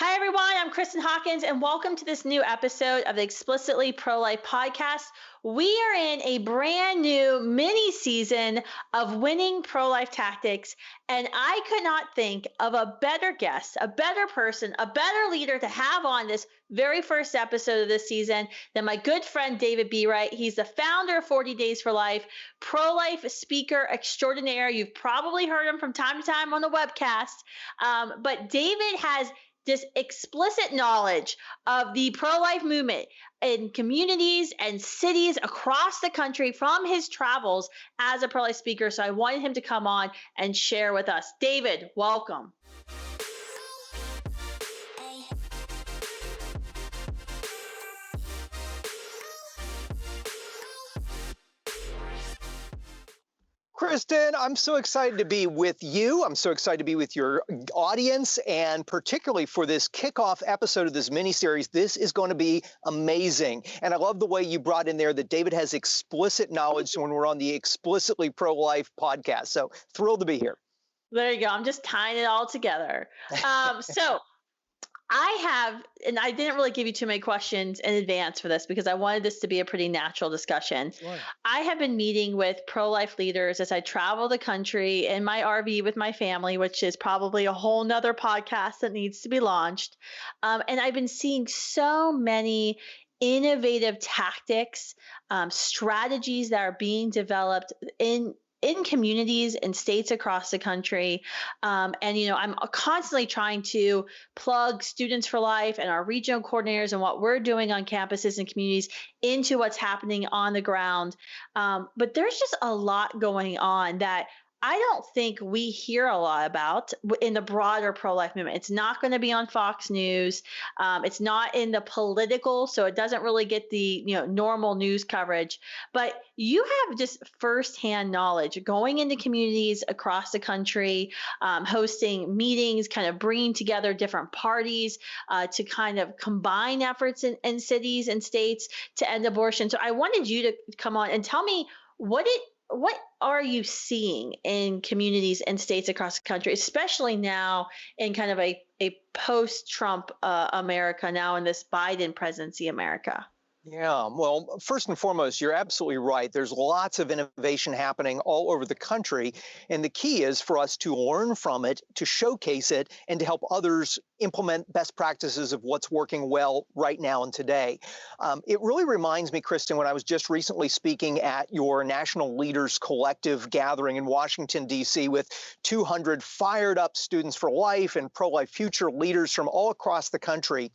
Hi, everyone. I'm Kristen Hawkins, and welcome to this new episode of the Explicitly Pro-Life podcast. We are in a brand new mini season of winning pro-life tactics, and I could not think of a better guest, a better person, a better leader to have on this very first episode of this season than my good friend David B. Wright. He's the founder of 40 Days for Life, pro-life speaker extraordinaire. You've probably heard him from time to time on the webcast, but David has this explicit knowledge of the pro-life movement in communities and cities across the country from his travels as a pro-life speaker. So I wanted him to come on and share with us. David, welcome. Kristen, I'm so excited to be with you. I'm so excited to be with your audience, and particularly for this kickoff episode of this miniseries. This is going to be amazing. And I love the way you brought in there that David has explicit knowledge when we're on the Explicitly Pro-Life podcast. So thrilled to be here. There you go. I'm just tying it all together. So I have, and I didn't really give you too many questions in advance for this because I wanted this to be a pretty natural discussion. Sure. I have been meeting with pro-life leaders as I travel the country in my RV with my family, which is probably a whole nother podcast that needs to be launched. And I've been seeing so many innovative tactics, strategies that are being developed in communities and states across the country. And I'm constantly trying to plug Students for Life and our regional coordinators and what we're doing on campuses and communities into what's happening on the ground. But there's just a lot going on that I don't think we hear a lot about in the broader pro-life movement. It's not going to be on Fox News. It's not in the political, so it doesn't really get the normal news coverage. But you have just firsthand knowledge going into communities across the country, hosting meetings, kind of bringing together different parties to kind of combine efforts in cities and states to end abortion. So I wanted you to come on and tell me what are you seeing in communities and states across the country, especially now in kind of a post-Trump America, now in this Biden presidency America? Yeah, well, first and foremost, you're absolutely right. There's lots of innovation happening all over the country. And the key is for us to learn from it, to showcase it, and to help others implement best practices of what's working well right now and today. It really reminds me, Kristen, when I was just recently speaking at your National Leaders Collective gathering in Washington, D.C. with 200 fired up Students for Life and pro-life future leaders from all across the country.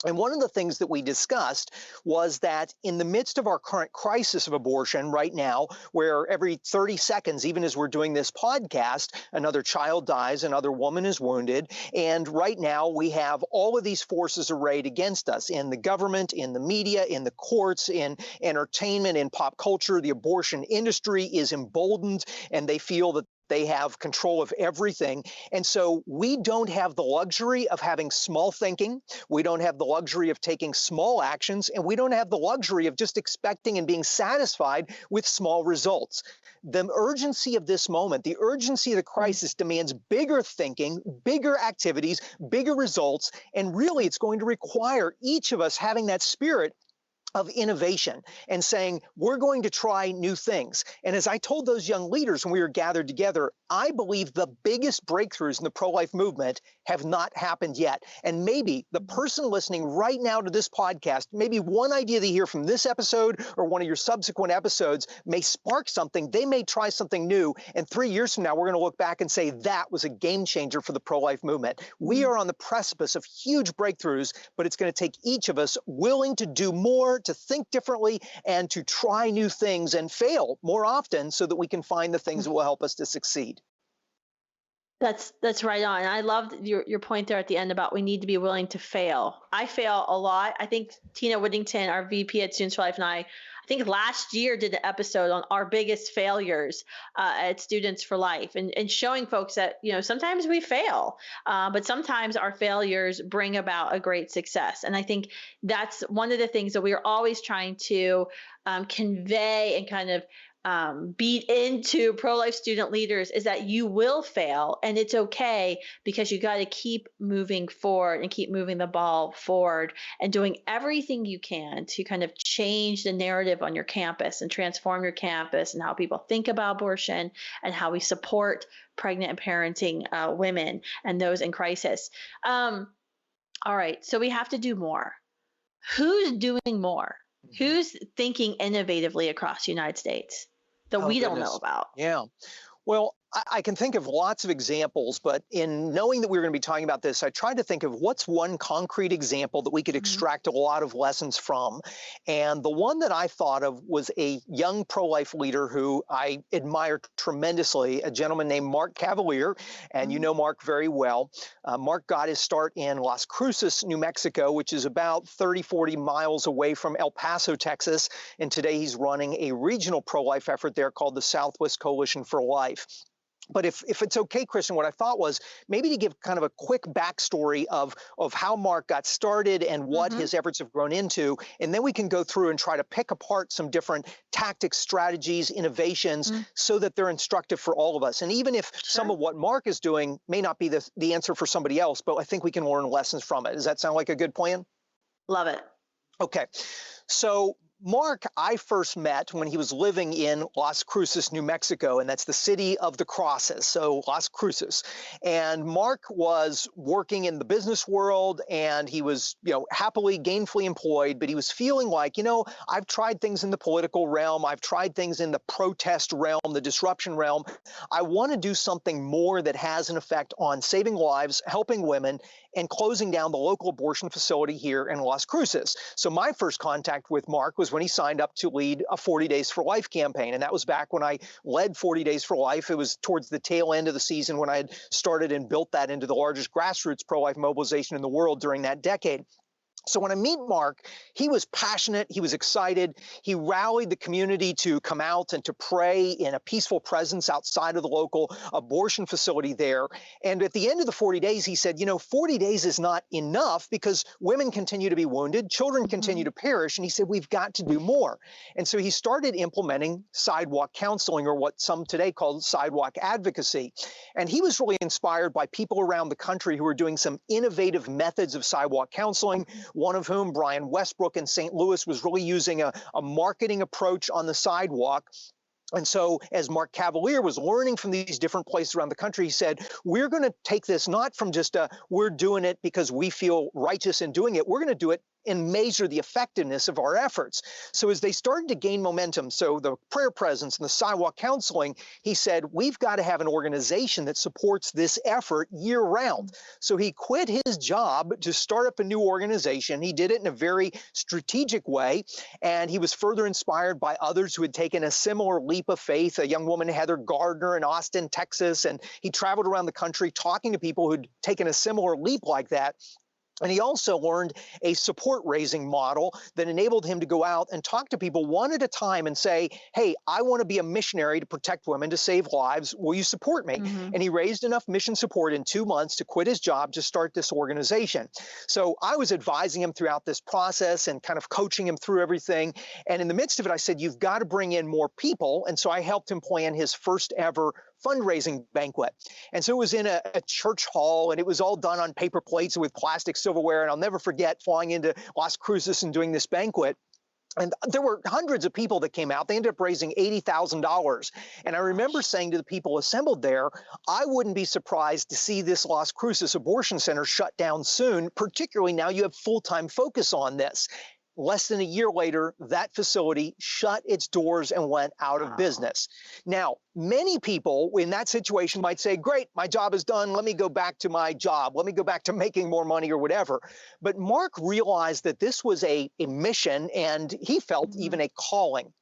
And one of the things that we discussed was that in the midst of our current crisis of abortion right now, where every 30 seconds, even as we're doing this podcast, another child dies, another woman is wounded. And right now we have all of these forces arrayed against us in the government, in the media, in the courts, in entertainment, in pop culture. The abortion industry is emboldened, and they feel that they have control of everything. And so we don't have the luxury of having small thinking. We don't have the luxury of taking small actions, and we don't have the luxury of just expecting and being satisfied with small results. The urgency of this moment, the urgency of the crisis demands bigger thinking, bigger activities, bigger results, and really it's going to require each of us having that spirit of innovation and saying, we're going to try new things. And as I told those young leaders when we were gathered together, I believe the biggest breakthroughs in the pro-life movement have not happened yet. And maybe the person listening right now to this podcast, maybe one idea they hear from this episode or one of your subsequent episodes may spark something. They may try something new. And 3 years from now, we're going to look back and say that was a game changer for the pro-life movement. We are on the precipice of huge breakthroughs, but it's going to take each of us willing to do more, to think differently, and to try new things and fail more often so that we can find the things that will help us to succeed. That's right on. I loved your point there at the end about we need to be willing to fail. I fail a lot. I think Tina Whittington, our VP at Students for Life, and I think last year did an episode on our biggest failures at Students for Life, and showing folks that sometimes we fail, but sometimes our failures bring about a great success. And I think that's one of the things that we are always trying to convey and kind of beat into pro-life student leaders is that you will fail and it's okay, because you got to keep moving forward and keep moving the ball forward and doing everything you can to kind of change the narrative on your campus and transform your campus and how people think about abortion and how we support pregnant and parenting women and those in crisis. All right, so we have to do more. Who's doing more? Who's thinking innovatively across the United States that Oh, we don't know goodness. about? Yeah. Well, I can think of lots of examples, but in knowing that we were going to be talking about this, I tried to think of what's one concrete example that we could Mhm. extract a lot of lessons from. And the one that I thought of was a young pro-life leader who I admire tremendously, a gentleman named Mark Cavalier. And you Mhm. know Mark very well. Mark got his start in Las Cruces, New Mexico, which is about 30, 40 miles away from El Paso, Texas. And today he's running a regional pro-life effort there called the Southwest Coalition for Life. But if it's okay, Christian, what I thought was maybe to give kind of a quick backstory of how Mark got started and what Mhm. his efforts have grown into, and then we can go through and try to pick apart some different tactics, strategies, innovations, Mm. so that they're instructive for all of us. And even if some Sure. of what Mark is doing may not be the answer for somebody else, but I think we can learn lessons from it. Does that sound like a good plan? Love it. Okay. So Mark, I first met when he was living in Las Cruces, New Mexico, and that's the city of the crosses, so Las Cruces. And Mark was working in the business world, and he was, happily, gainfully employed, but he was feeling like, I've tried things in the political realm, I've tried things in the protest realm, the disruption realm. I want to do something more that has an effect on saving lives, helping women, and closing down the local abortion facility here in Las Cruces. So my first contact with Mark was when he signed up to lead a 40 Days for Life campaign. And that was back when I led 40 Days for Life. It was towards the tail end of the season when I had started and built that into the largest grassroots pro-life mobilization in the world during that decade. So when I meet Mark, he was passionate, he was excited, he rallied the community to come out and to pray in a peaceful presence outside of the local abortion facility there. And at the end of the 40 days, he said, 40 days is not enough because women continue to be wounded, children continue Mhm. to perish. And he said, we've got to do more. And so he started implementing sidewalk counseling, or what some today call sidewalk advocacy. And he was really inspired by people around the country who were doing some innovative methods of sidewalk counseling, one of whom, Brian Westbrook in St. Louis, was really using a marketing approach on the sidewalk. And so as Mark Cavalier was learning from these different places around the country, he said, we're going to take this not from just we're doing it because we feel righteous in doing it. We're going to do it and measure the effectiveness of our efforts. So as they started to gain momentum, so the prayer presence and the sidewalk counseling, he said, we've got to have an organization that supports this effort year round. So he quit his job to start up a new organization. He did it in a very strategic way. And he was further inspired by others who had taken a similar leap of faith, a young woman, Heather Gardner in Austin, Texas. And he traveled around the country talking to people who'd taken a similar leap like that. And he also learned a support raising model that enabled him to go out and talk to people one at a time and say, hey, I want to be a missionary to protect women, to save lives. Will you support me? Mhm. And he raised enough mission support in 2 months to quit his job to start this organization. So I was advising him throughout this process and kind of coaching him through everything. And in the midst of it, I said, you've got to bring in more people. And so I helped him plan his first ever fundraising banquet. And so it was in a church hall, and it was all done on paper plates with plastic silverware. And I'll never forget flying into Las Cruces and doing this banquet. And there were hundreds of people that came out. They ended up raising $80,000. And I remember saying to the people assembled there, I wouldn't be surprised to see this Las Cruces abortion center shut down soon, particularly now you have full-time focus on this. Less than a year later, that facility shut its doors and went out of business. Now, many people in that situation might say, great, my job is done. Let me go back to my job. Let me go back to making more money or whatever. But Mark realized that this was a mission, and he felt Mhm. even a calling.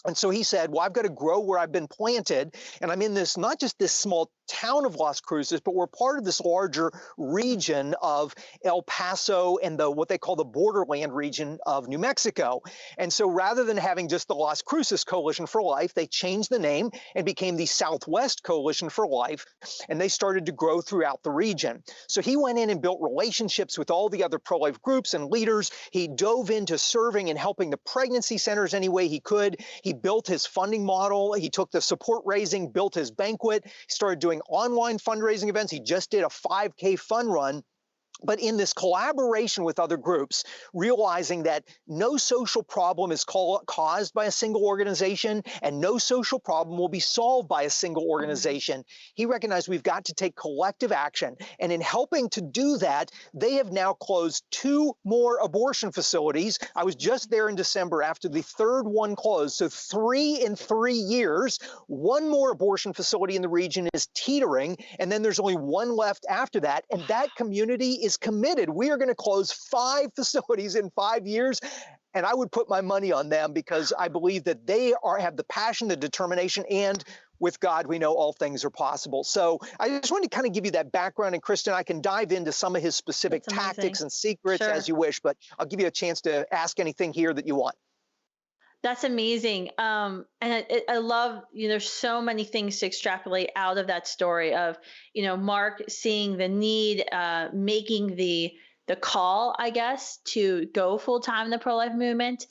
And so he said, well, I've got to grow where I've been planted. And I'm in this, not just this small town of Las Cruces, but we're part of this larger region of El Paso and what they call the borderland region of New Mexico. And so rather than having just the Las Cruces Coalition for Life, they changed the name and became the Southwest Coalition for Life, and they started to grow throughout the region. So he went in and built relationships with all the other pro-life groups and leaders. He dove into serving and helping the pregnancy centers any way he could. He built his funding model. He took the support raising, built his banquet. He started doing online fundraising events. He just did a 5K fun run. But in this collaboration with other groups, realizing that no social problem is caused by a single organization and no social problem will be solved by a single organization, he recognized we've got to take collective action. And in helping to do that, they have now closed 2 more abortion facilities. I was just there in December after the 3rd one closed. So 3 in 3 years. 1 more abortion facility in the region is teetering, and then there's only 1 left after that. And that community is committed. We are going to close 5 facilities in 5 years. And I would put my money on them because I believe that they have the passion, the determination, and with God, we know all things are possible. So I just wanted to kind of give you that background. And Kristen, I can dive into some of his specific tactics and secrets as you wish, but I'll give you a chance to ask anything here that you want. That's amazing. And I love, there's so many things to extrapolate out of that story of, Mark seeing the need, making the call, I guess, to go full time in the pro-life movement,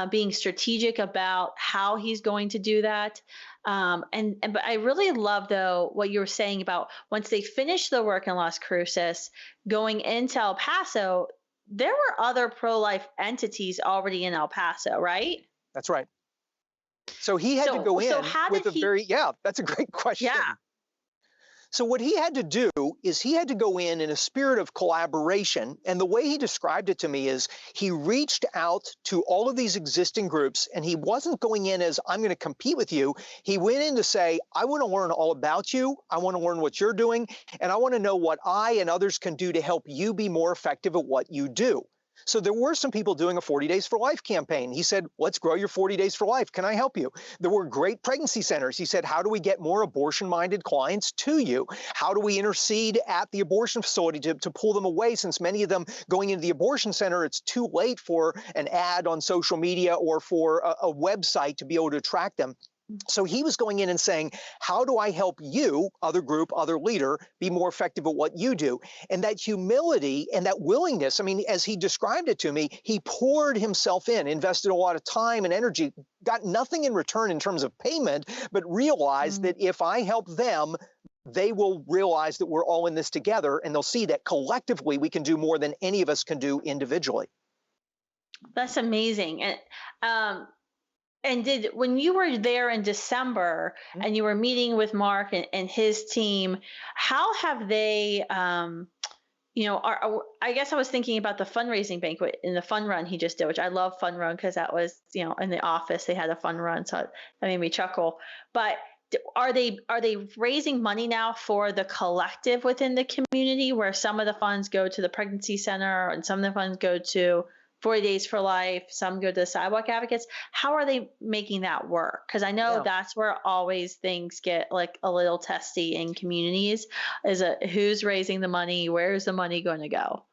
being strategic about how he's going to do that. But I really love, though, what you were saying about once they finished the work in Las Cruces, going into El Paso, there were other pro-life entities already in El Paso, right? That's right. So he had to go in with that's a great question. Yeah. So what he had to do is he had to go in a spirit of collaboration. And the way he described it to me is he reached out to all of these existing groups, and he wasn't going in as, I'm going to compete with you. He went in to say, I want to learn all about you. I want to learn what you're doing. And I want to know what I and others can do to help you be more effective at what you do. So there were some people doing a 40 Days for Life campaign. He said, let's grow your 40 Days for Life. Can I help you? There were great pregnancy centers. He said, how do we get more abortion-minded clients to you? How do we intercede at the abortion facility to pull them away, since many of them going into the abortion center, it's too late for an ad on social media or for a website to be able to attract them. So he was going in and saying, how do I help you, other group, other leader, be more effective at what you do? And that humility and that willingness, I mean, as he described it to me, he poured himself in, invested a lot of time and energy, got nothing in return in terms of payment, but realized that if I help them, they will realize that we're all in this together, and they'll see that collectively we can do more than any of us can do individually. That's amazing. And when you were there in December and you were meeting with Mark and his team, how have they, I guess I was thinking about the fundraising banquet in the fun run he just did, which I love fun run because that was, in the office, they had a fun run. So that made me chuckle. But are they raising money now for the collective within the community, where some of the funds go to the pregnancy center and some of the funds go to 40 Days for Life, some go to the sidewalk advocates? How are they making that work? Because I know that's where always things get like a little testy in communities, is who's raising the money, where's the money going to go?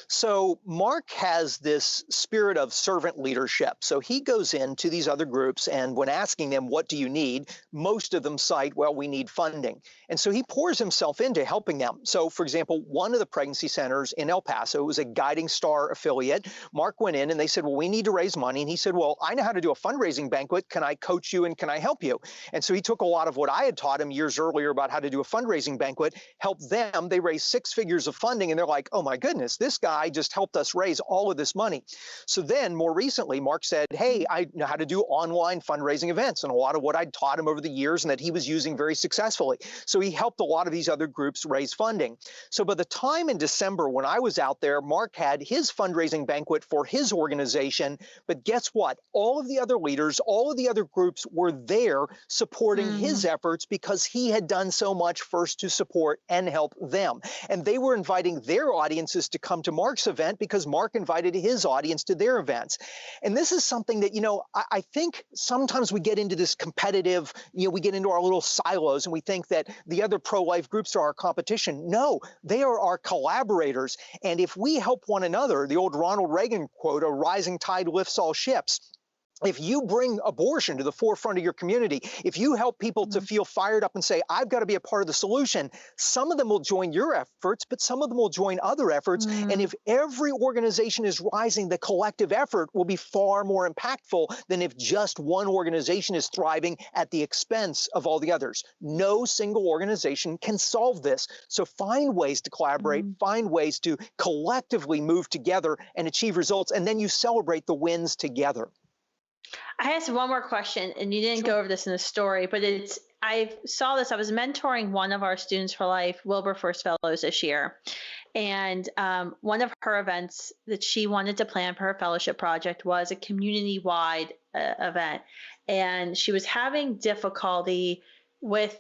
So Mark has this spirit of servant leadership. So he goes into these other groups, and when asking them, what do you need? Most of them cite, well, we need funding. And so he pours himself into helping them. So for example, one of the pregnancy centers in El Paso was a Guiding Star affiliate. Mark went in and they said, well, we need to raise money. And he said, well, I know how to do a fundraising banquet. Can I coach you and can I help you? And so he took a lot of what I had taught him years earlier about how to do a fundraising banquet, helped them. They raised 6 figures of funding, and they're like, oh my goodness, this guy just helped us raise all of this money. So then more recently, Mark said, hey, I know how to do online fundraising events, and a lot of what I'd taught him over the years and that he was using very successfully. So he helped a lot of these other groups raise funding. So by the time in December when I was out there, Mark had his fundraising banquet for his organization. But guess what? All of the other leaders, all of the other groups were there supporting his efforts because he had done so much first to support and help them. And they were inviting their audiences to come to Mark Mark's event because Mark invited his audience to their events. And this is something that, I think sometimes we get into this competitive, we get into our little silos and we think that the other pro-life groups are our competition. No, they are our collaborators. And if we help one another, the old Ronald Reagan quote, a rising tide lifts all ships. If you bring abortion to the forefront of your community, if you help people to feel fired up and say, I've got to be a part of the solution, some of them will join your efforts, but some of them will join other efforts. And if every organization is rising, the collective effort will be far more impactful than if just one organization is thriving at the expense of all the others. No single organization can solve this. So find ways to collaborate, find ways to collectively move together and achieve results, and then you celebrate the wins together. I asked one more question, and you didn't go over this in the story, but I saw this. I was mentoring one of our Students for Life Wilberforce Fellows this year. And one of her events that she wanted to plan for her fellowship project was a community-wide event. And she was having difficulty with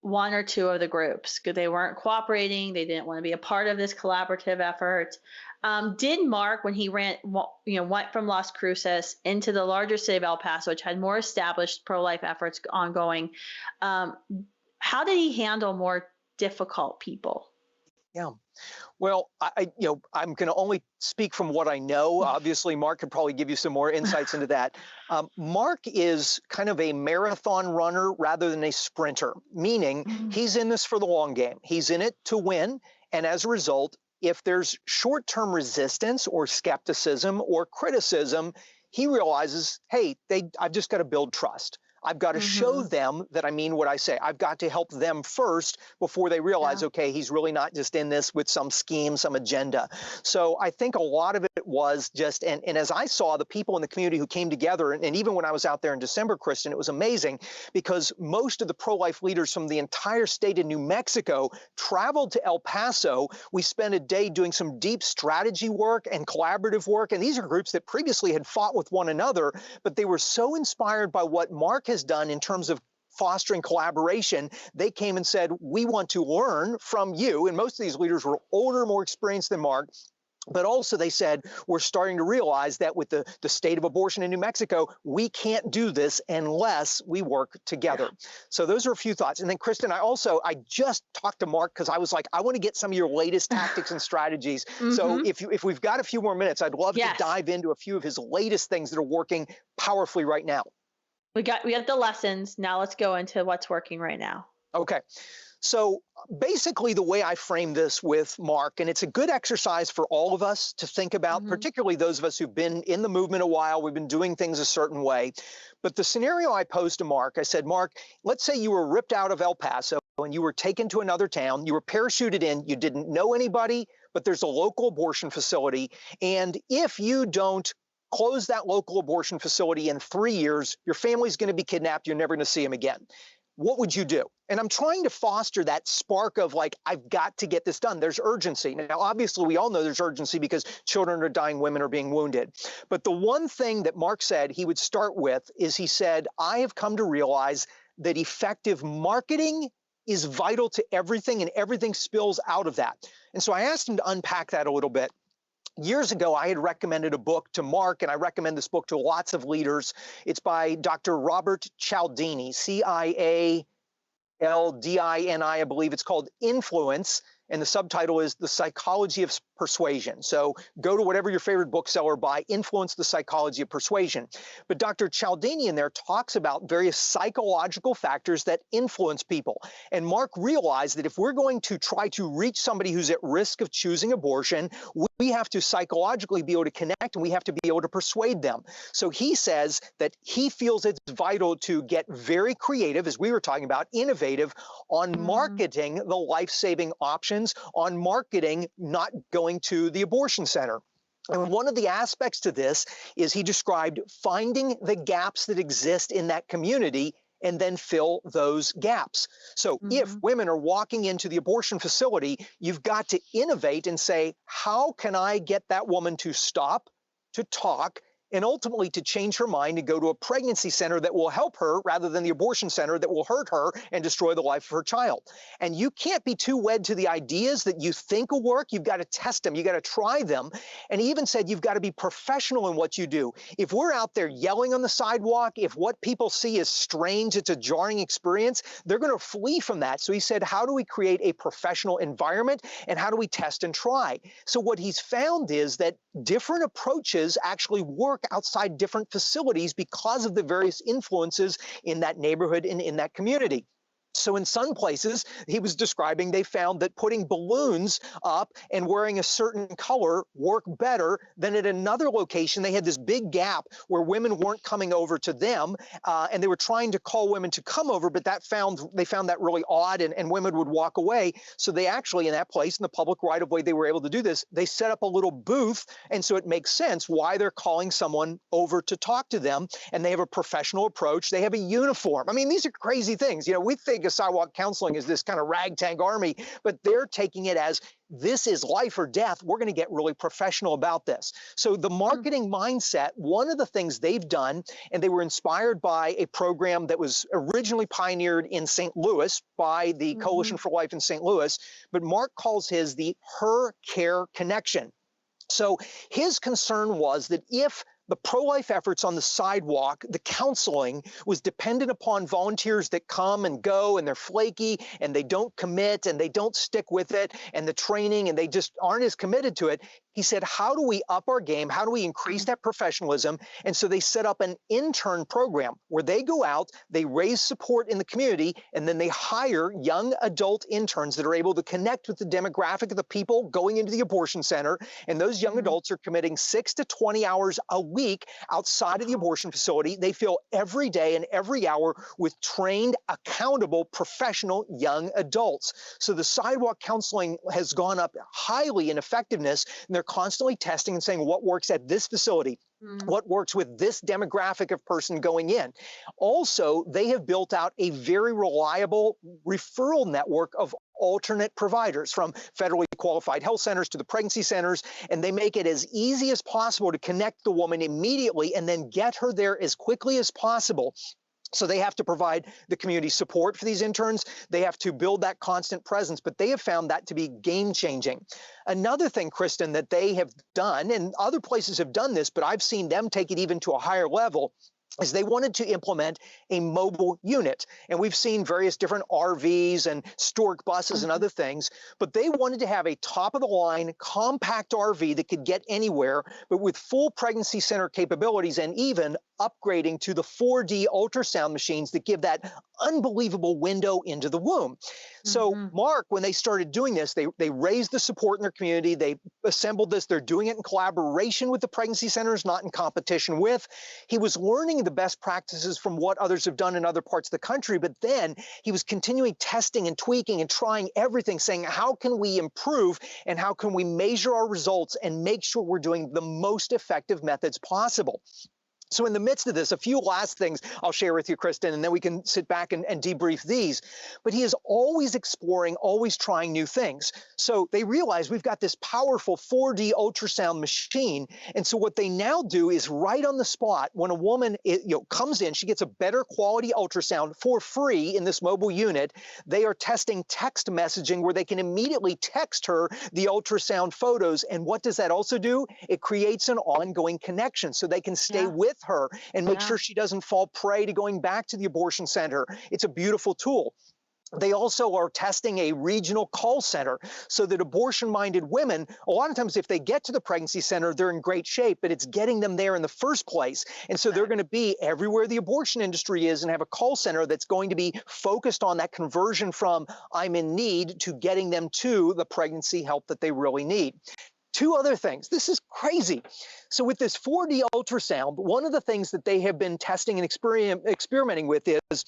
one or two of the groups because they weren't cooperating. They didn't want to be a part of this collaborative effort. Did Mark, when he went from Las Cruces into the larger city of El Paso, which had more established pro-life efforts ongoing, how did he handle more difficult people? Yeah. Well, I'm going to only speak from what I know. Obviously, Mark could probably give you some more insights into that. Mark is kind of a marathon runner rather than a sprinter, meaning he's in this for the long game. He's in it to win. And as a result, if there's short-term resistance or skepticism or criticism, he realizes, hey, I've just got to build trust. I've got to show them that I mean what I say. I've got to help them first before they realize, okay, he's really not just in this with some scheme, some agenda. So I think a lot of it was just, and as I saw the people in the community who came together, and even when I was out there in December, Kristen, it was amazing because most of the pro-life leaders from the entire state of New Mexico traveled to El Paso. We spent a day doing some deep strategy work and collaborative work. And these are groups that previously had fought with one another, but they were so inspired by what Mark has done in terms of fostering collaboration. They came and said, we want to learn from you. And most of these leaders were older, more experienced than Mark. But also they said, we're starting to realize that with the state of abortion in New Mexico, we can't do this unless we work together. So those are a few thoughts. And then Kristen, I just talked to Mark because I was like, I want to get some of your latest tactics and strategies. So if we've got a few more minutes, I'd love to dive into a few of his latest things that are working powerfully right now. We got the lessons. Now let's go into what's working right now. Okay. So basically the way I frame this with Mark, and it's a good exercise for all of us to think about, particularly those of us who've been in the movement a while, we've been doing things a certain way. But the scenario I posed to Mark, I said, Mark, let's say you were ripped out of El Paso and you were taken to another town, you were parachuted in, you didn't know anybody, but there's a local abortion facility. And if you don't close that local abortion facility in 3 years, your family's going to be kidnapped. You're never going to see them again. What would you do? And I'm trying to foster that spark of like, I've got to get this done. There's urgency. Now, obviously, we all know there's urgency because children are dying, women are being wounded. But the one thing that Mark said he would start with is he said, I have come to realize that effective marketing is vital to everything and everything spills out of that. And so I asked him to unpack that a little bit. Years ago, I had recommended a book to Mark, and I recommend this book to lots of leaders. It's by Dr. Robert Cialdini, Cialdini, I believe. It's called Influence, and the subtitle is The Psychology of Persuasion. So go to whatever your favorite bookseller, buy Influence, The Psychology of Persuasion. But Dr. Cialdini in there talks about various psychological factors that influence people. And Mark realized that if we're going to try to reach somebody who's at risk of choosing abortion, we have to psychologically be able to connect and we have to be able to persuade them. So he says that he feels it's vital to get very creative, as we were talking about, innovative on marketing the life-saving options, on marketing not going to the abortion center. And one of the aspects to this is he described finding the gaps that exist in that community and then fill those gaps. So if women are walking into the abortion facility, you've got to innovate and say, how can I get that woman to stop, to talk, and ultimately to change her mind and go to a pregnancy center that will help her rather than the abortion center that will hurt her and destroy the life of her child. And you can't be too wed to the ideas that you think will work. You've got to test them. You got to try them. And he even said you've got to be professional in what you do. If we're out there yelling on the sidewalk, if what people see is strange, it's a jarring experience, they're going to flee from that. So he said, how do we create a professional environment and how do we test and try? So what he's found is that different approaches actually work outside different facilities because of the various influences in that neighborhood and in that community. So in some places, he was describing, they found that putting balloons up and wearing a certain color worked better than at another location. They had this big gap where women weren't coming over to them, and they were trying to call women to come over, but they found that really odd, and women would walk away. So they actually, in that place, in the public right-of-way, they were able to do this. They set up a little booth, and so it makes sense why they're calling someone over to talk to them, and they have a professional approach. They have a uniform. I mean, these are crazy things. You know, we think of sidewalk counseling as this kind of ragtag army, but they're taking it as this is life or death. We're going to get really professional about this. So the marketing mindset, one of the things they've done, and they were inspired by a program that was originally pioneered in St. Louis by the Coalition for Life in St. Louis, but Mark calls his the Her Care Connection. So his concern was that if the pro-life efforts on the sidewalk, the counseling was dependent upon volunteers that come and go and they're flaky and they don't commit and they don't stick with it and the training and they just aren't as committed to it. He said, how do we up our game? How do we increase that professionalism? And so they set up an intern program where they go out, they raise support in the community, and then they hire young adult interns that are able to connect with the demographic of the people going into the abortion center. And those young adults are committing 6 to 20 hours a week outside of the abortion facility. They fill every day and every hour with trained, accountable, professional young adults. So the sidewalk counseling has gone up highly in effectiveness, and they're constantly testing and saying what works at this facility, what works with this demographic of person going in. Also, they have built out a very reliable referral network of alternate providers, from federally qualified health centers to the pregnancy centers, and they make it as easy as possible to connect the woman immediately and then get her there as quickly as possible. So they have to provide the community support for these interns. They have to build that constant presence, but they have found that to be game-changing. Another thing, Kristen, that they have done, and other places have done this, but I've seen them take it even to a higher level, is they wanted to implement a mobile unit. And we've seen various different RVs and stork buses and other things, but they wanted to have a top-of-the-line compact RV that could get anywhere, but with full pregnancy center capabilities and even upgrading to the 4D ultrasound machines that give that unbelievable window into the womb. So Mark, when they started doing this, they raised the support in their community. They assembled this. They're doing it in collaboration with the pregnancy centers, not in competition with. He was learning the best practices from what others have done in other parts of the country, but then he was continuing testing and tweaking and trying everything, saying, how can we improve and how can we measure our results and make sure we're doing the most effective methods possible? So in the midst of this, a few last things I'll share with you, Kristen, and then we can sit back and debrief these. But he is always exploring, always trying new things. So they realize we've got this powerful 4D ultrasound machine. And so what they now do is right on the spot, when a woman comes in, she gets a better quality ultrasound for free in this mobile unit. They are testing text messaging where they can immediately text her the ultrasound photos. And what does that also do? It creates an ongoing connection so they can stay with her and make sure she doesn't fall prey to going back to the abortion center. It's a beautiful tool. They also are testing a regional call center so that abortion-minded women, a lot of times if they get to the pregnancy center, they're in great shape, but it's getting them there in the first place. And so they're going to be everywhere the abortion industry is and have a call center that's going to be focused on that conversion from I'm in need to getting them to the pregnancy help that they really need. Two other things. This is crazy. So with this 4D ultrasound, one of the things that they have been testing and experimenting with is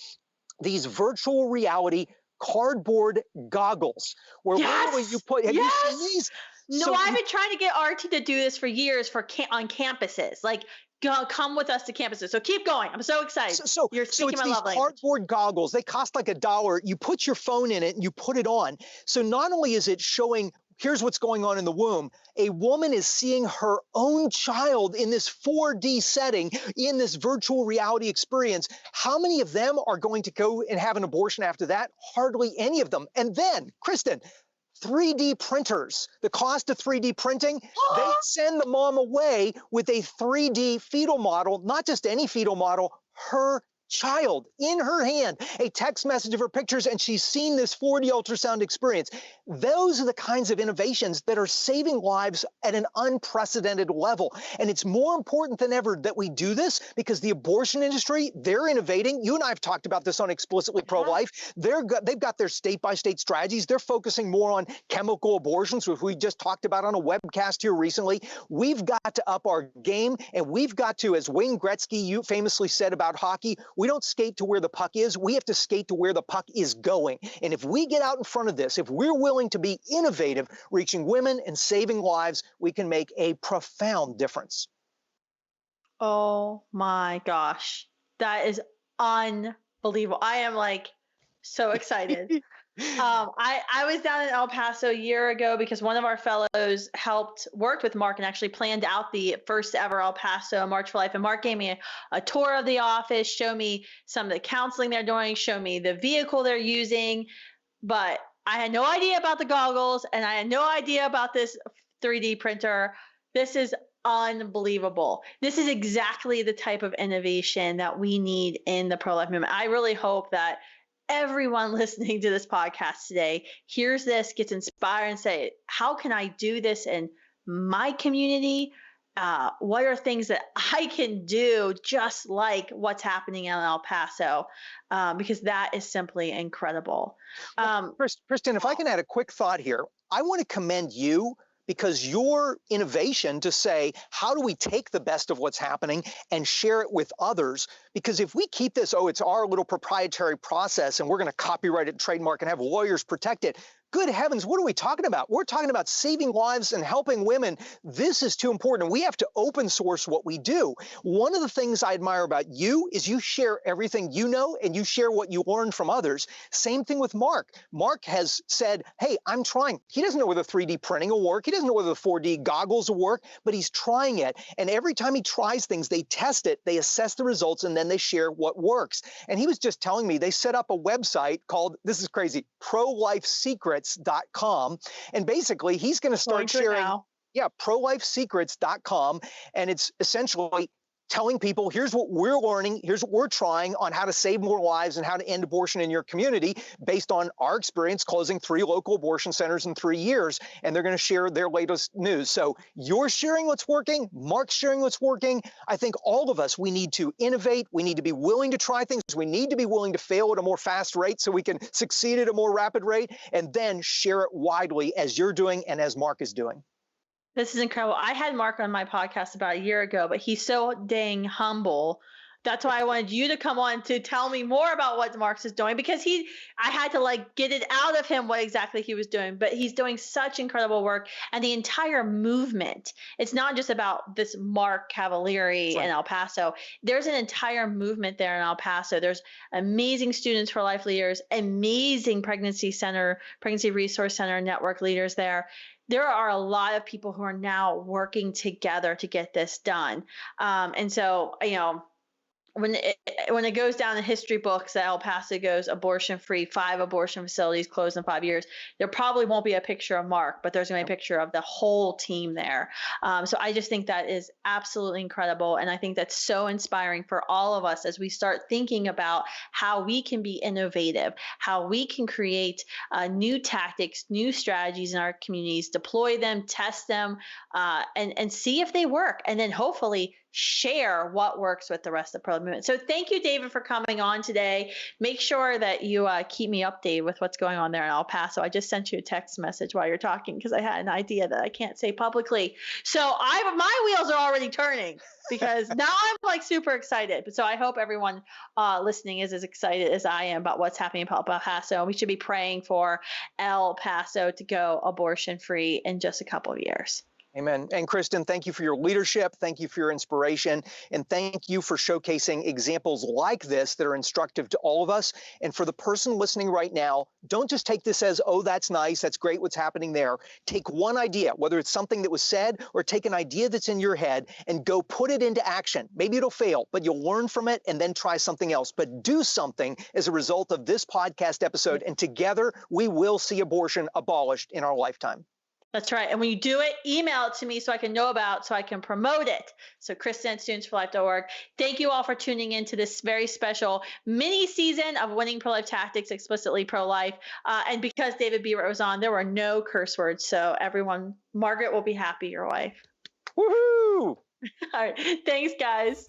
these virtual reality cardboard goggles, where literally you put, have you seen these? No, I've been trying to get RT to do this for years on campuses. Like, come with us to campuses. So keep going. I'm so excited. You're speaking my love language. Cardboard goggles. They cost like $1. You put your phone in it and you put it on. So not only is it showing here's what's going on in the womb. A woman is seeing her own child in this 4D setting, in this virtual reality experience. How many of them are going to go and have an abortion after that? Hardly any of them. And then, Kristen, 3D printers, the cost of 3D printing, they send the mom away with a 3D fetal model, not just any fetal model, her child in her hand, a text message of her pictures, and she's seen this 4D ultrasound experience. Those are the kinds of innovations that are saving lives at an unprecedented level. And it's more important than ever that we do this because the abortion industry, they're innovating. You and I have talked about this on Explicitly Pro-Life. They've got their state-by-state strategies. They're focusing more on chemical abortions, which we just talked about on a webcast here recently. We've got to up our game, and we've got to, as Wayne Gretzky famously said about hockey, we don't skate to where the puck is. We have to skate to where the puck is going. And if we get out in front of this, if we're willing to be innovative, reaching women and saving lives, we can make a profound difference. Oh my gosh. That is unbelievable. I am like so excited. I was down in El Paso a year ago because one of our fellows worked with Mark and actually planned out the first ever El Paso March for Life. And Mark gave me a tour of the office, showed me some of the counseling they're doing, showed me the vehicle they're using. But I had no idea about the goggles and I had no idea about this 3D printer. This is unbelievable. This is exactly the type of innovation that we need in the pro-life movement. I really hope that everyone listening to this podcast today hears this, gets inspired, and say, how can I do this in my community? What are things that I can do just like what's happening in El Paso? Because that is simply incredible. Kristen, if I can add a quick thought here, I want to commend you because your innovation to say, how do we take the best of what's happening and share it with others? Because if we keep this, it's our little proprietary process and we're going to copyright it, trademark, and have lawyers protect it. Good heavens, what are we talking about? We're talking about saving lives and helping women. This is too important. We have to open source what we do. One of the things I admire about you is you share everything you know and you share what you learn from others. Same thing with Mark. Mark has said, hey, I'm trying. He doesn't know whether 3D printing will work. He doesn't know whether the 4D goggles will work, but he's trying it. And every time he tries things, they test it, they assess the results, and then they share what works. And he was just telling me they set up a website called, this is crazy, ProLifeSecrets.com. And basically, he's going to start sharing, ProLifeSecrets.com. And it's essentially telling people, here's what we're learning, here's what we're trying on how to save more lives and how to end abortion in your community based on our experience closing 3 local abortion centers in 3 years. And they're going to share their latest news. So you're sharing what's working, Mark's sharing what's working. I think all of us, we need to innovate. We need to be willing to try things. We need to be willing to fail at a more fast rate so we can succeed at a more rapid rate and then share it widely as you're doing and as Mark is doing. This is incredible. I had Mark on my podcast about a year ago, but he's so dang humble. That's why I wanted you to come on to tell me more about what Mark is doing because I had to get it out of him what exactly he was doing, but he's doing such incredible work and the entire movement. It's not just about this Mark Cavalier in El Paso. There's an entire movement there in El Paso. There's amazing Students for Life leaders, amazing pregnancy resource center network leaders there. There are a lot of people who are now working together to get this done. And so, when it goes down in history books that El Paso goes abortion free, 5 abortion facilities closed in 5 years, there probably won't be a picture of Mark, but there's going to be a picture of the whole team there. So I just think that is absolutely incredible. And I think that's so inspiring for all of us as we start thinking about how we can be innovative, how we can create new tactics, new strategies in our communities, deploy them, test them, and see if they work. And then hopefully share what works with the rest of the pro movement. So thank you, David, for coming on today. Make sure that you keep me updated with what's going on there in El Paso. I just sent you a text message while you're talking because I had an idea that I can't say publicly. So my wheels are already turning because now I'm super excited. But so I hope everyone listening is as excited as I am about what's happening in El Paso. We should be praying for El Paso to go abortion free in just a couple of years. Amen. And Kristen, thank you for your leadership. Thank you for your inspiration. And thank you for showcasing examples like this that are instructive to all of us. And for the person listening right now, don't just take this as, oh, that's nice. That's great what's happening there. Take one idea, whether it's something that was said or take an idea that's in your head and go put it into action. Maybe it'll fail, but you'll learn from it and then try something else. But do something as a result of this podcast episode. And together we will see abortion abolished in our lifetime. That's right. And when you do it, email it to me so I can know about, so I can promote it. So Kristen at studentsforlife.org. Thank you all for tuning in to this very special mini season of Winning Pro-Life Tactics, Explicitly Pro-Life. And because David Beaver was on, there were no curse words. So everyone, Margaret will be happy, your wife. Woohoo! All right. Thanks, guys.